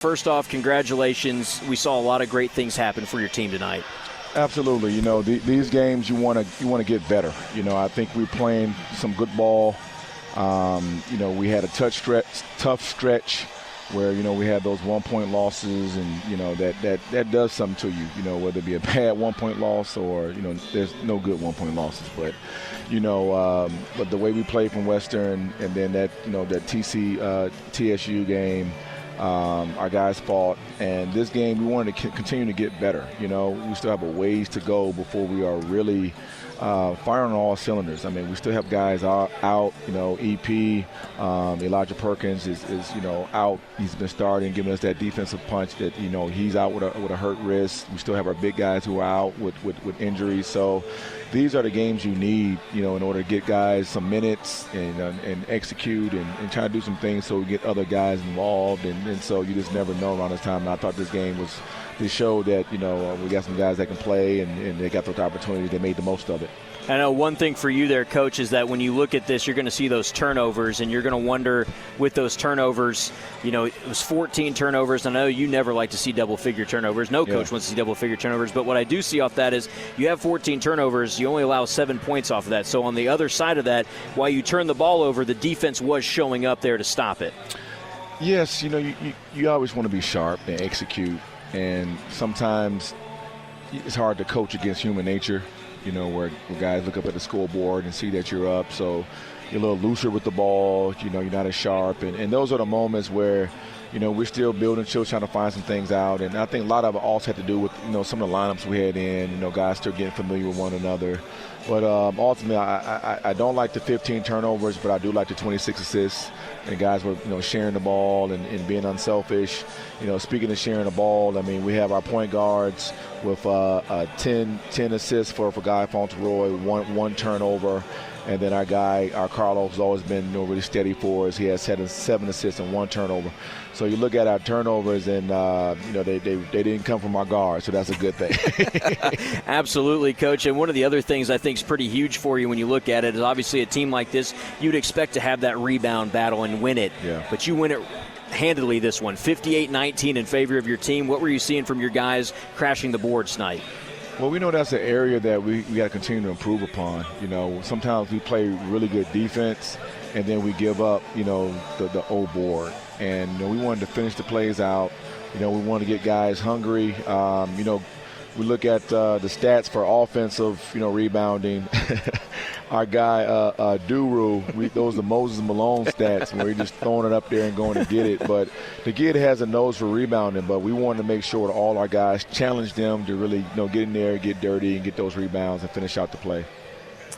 First off, congratulations. We saw a lot of great things happen for your team tonight. Absolutely. These games you want to get better. I think we're playing some good ball. We had a tough stretch where we had those 1-point losses, and that does something to you. Whether it be a bad 1-point loss or there's no good 1-point losses, but but the way we played from Western, and then that TSU game. Our guys fought, and this game we wanted to continue to get better. We still have a ways to go before we are really firing on all cylinders. We still have guys out. EP, Elijah Perkins is out. He's been starting, giving us that defensive punch that he's out with a hurt wrist. We still have our big guys who are out with injuries. So these are the games you need, in order to get guys some minutes and execute and try to do some things so we get other guys involved. And so you just never know around this time. And I thought this game showed that, we got some guys that can play and they got those opportunities. They made the most of it. I know one thing for you there, Coach, is that when you look at this, you're going to see those turnovers, and you're going to wonder with those turnovers, it was 14 turnovers. I know you never like to see double-figure turnovers. No coach wants to see double-figure turnovers. But what I do see off that is you have 14 turnovers. You only allow 7 points off of that. So on the other side of that, while you turn the ball over, the defense was showing up there to stop it. Yes, you always want to be sharp and execute. And sometimes it's hard to coach against human nature. Where guys look up at the scoreboard and see that you're up. So you're a little looser with the ball. You're not as sharp. And those are the moments where, we're still building, still trying to find some things out. And I think a lot of it also had to do with, some of the lineups we had in, guys still getting familiar with one another. But ultimately, I don't like the 15 turnovers, but I do like the 26 assists. And guys were, sharing the ball and being unselfish. Speaking of sharing the ball, we have our point guards with 10 assists for Guy Fauntleroy, one turnover. And then our Carlos, has always been really steady for us. He has 7 assists and 1 turnover. So you look at our turnovers, and they didn't come from our guards, so that's a good thing. Absolutely, Coach. And one of the other things I think is pretty huge for you when you look at it is obviously a team like this, you'd expect to have that rebound battle and win it. Yeah. But you win it handily this one, 58-19 in favor of your team. What were you seeing from your guys crashing the boards tonight? Well, we know that's an area that we got to continue to improve upon. Sometimes we play really good defense, and then we give up, the old board. And, we wanted to finish the plays out. We want to get guys hungry. We look at the stats for offensive, rebounding. Our guy, Duru, those are Moses Malone stats where he's just throwing it up there and going to get it. But the kid has a nose for rebounding, but we wanted to make sure that all our guys challenge them to really, get in there, get dirty, and get those rebounds and finish out the play.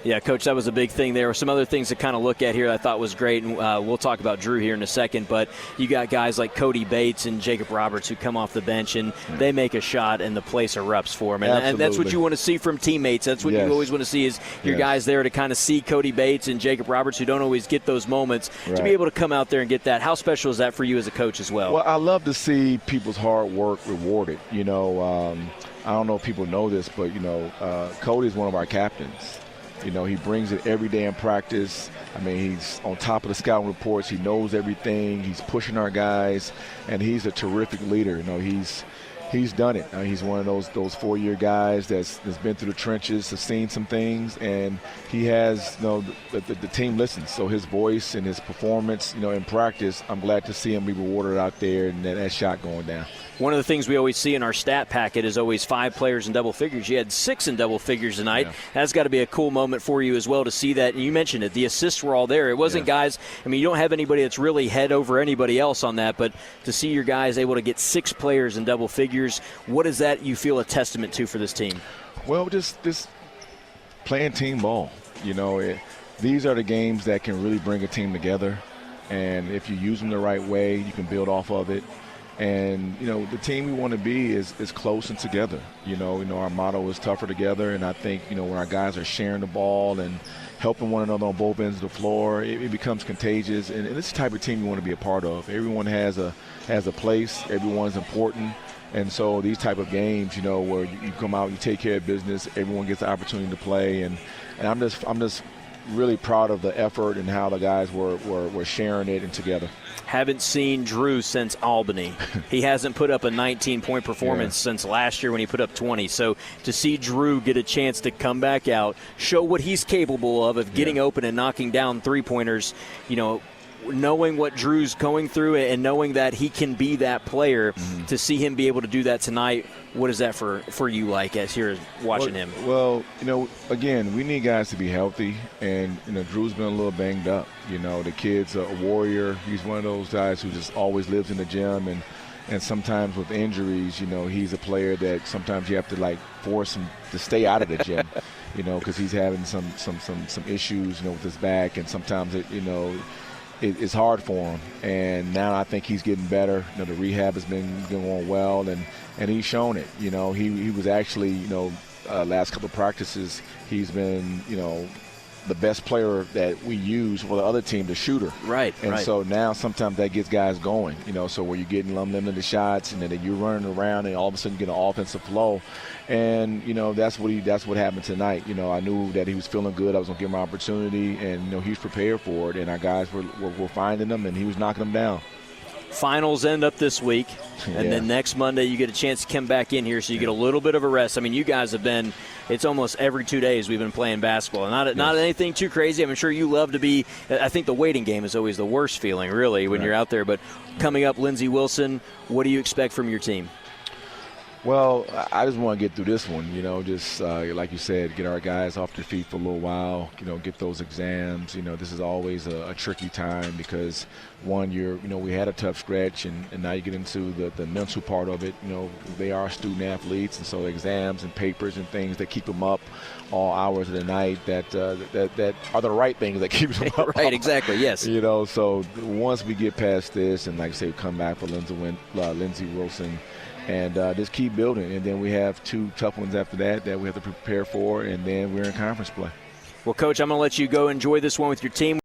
Yeah, Coach, that was a big thing. There were some other things to kind of look at here that I thought was great, and we'll talk about Drew here in a second, but you got guys like Cody Bates and Jacob Roberts who come off the bench, and they make a shot, and the place erupts for them. And that's what you want to see from teammates. That's what you always want to see is your guys there to kind of see Cody Bates and Jacob Roberts, who don't always get those moments, to be able to come out there and get that. How special is that for you as a coach as well? Well, I love to see people's hard work rewarded. I don't know if people know this, but, Cody is one of our captains. He brings it every day in practice. He's on top of the scouting reports. He knows everything. He's pushing our guys, and he's a terrific leader. He's done it. He's one of those 4-year guys that's been through the trenches, has seen some things, and he has, the team listens. So his voice and his performance, in practice, I'm glad to see him be rewarded out there and that shot going down. One of the things we always see in our stat packet is always 5 players in double figures. You had 6 in double figures tonight. Yeah. That's got to be a cool moment for you as well to see that. And you mentioned it. The assists were all there. It wasn't guys – you don't have anybody that's really head over anybody else on that, but to see your guys able to get 6 players in double figures, what is that you feel a testament to for this team? Well, just playing team ball. These are the games that can really bring a team together. And if you use them the right way, you can build off of it. And, the team we want to be is close and together. Our motto is tougher together. And I think, when our guys are sharing the ball and helping one another on both ends of the floor, it becomes contagious. And it's the type of team you want to be a part of. Everyone has a place. Everyone's important. And so these type of games, where you come out, you take care of business, everyone gets the opportunity to play. And I'm just really proud of the effort and how the guys were sharing it and together. Haven't seen Drew since Albany. He hasn't put up a 19-point performance since last year when he put up 20. So to see Drew get a chance to come back out, show what he's capable of getting open and knocking down three-pointers, knowing what Drew's going through and knowing that he can be that player, to see him be able to do that tonight, what is that for you like as you're watching him? Well, again, we need guys to be healthy, and Drew's been a little banged up. The kid's a warrior. He's one of those guys who just always lives in the gym, and sometimes with injuries, he's a player that sometimes you have to force him to stay out of the gym, because he's having some issues, with his back, and sometimes it's hard for him. And now I think he's getting better. The rehab has been going well, and he's shown it. He was actually, last couple of practices, he's been, the best player that we use for the other team, the shooter. Right. And so now sometimes that gets guys going, so where you're getting unlimited shots and then you're running around and all of a sudden you get an offensive flow. And, that's what happened tonight. I knew that he was feeling good. I was going to give him an opportunity, and, he was prepared for it. And our guys were finding him, and he was knocking them down. Finals end up this week, and then next Monday you get a chance to come back in here, so you get a little bit of a rest. I mean, you guys have been – it's almost every 2 days we've been playing basketball. Not anything too crazy. I'm sure you love to be – I think the waiting game is always the worst feeling, really, when you're out there. But coming up, Lindsey Wilson, what do you expect from your team? Well, I just want to get through this one, just like you said, get our guys off their feet for a little while, get those exams. This is always a tricky time because, one, we had a tough stretch, and now you get into the mental part of it. They are student athletes, and so exams and papers and things that keep them up all hours of the night that are the right things that keep them up. Right, exactly, yes. So once we get past this and, like I say, come back for Lindsey Wilson, and just keep building. And then we have 2 tough ones after that we have to prepare for, and then we're in conference play. Well, Coach, I'm going to let you go enjoy this one with your team.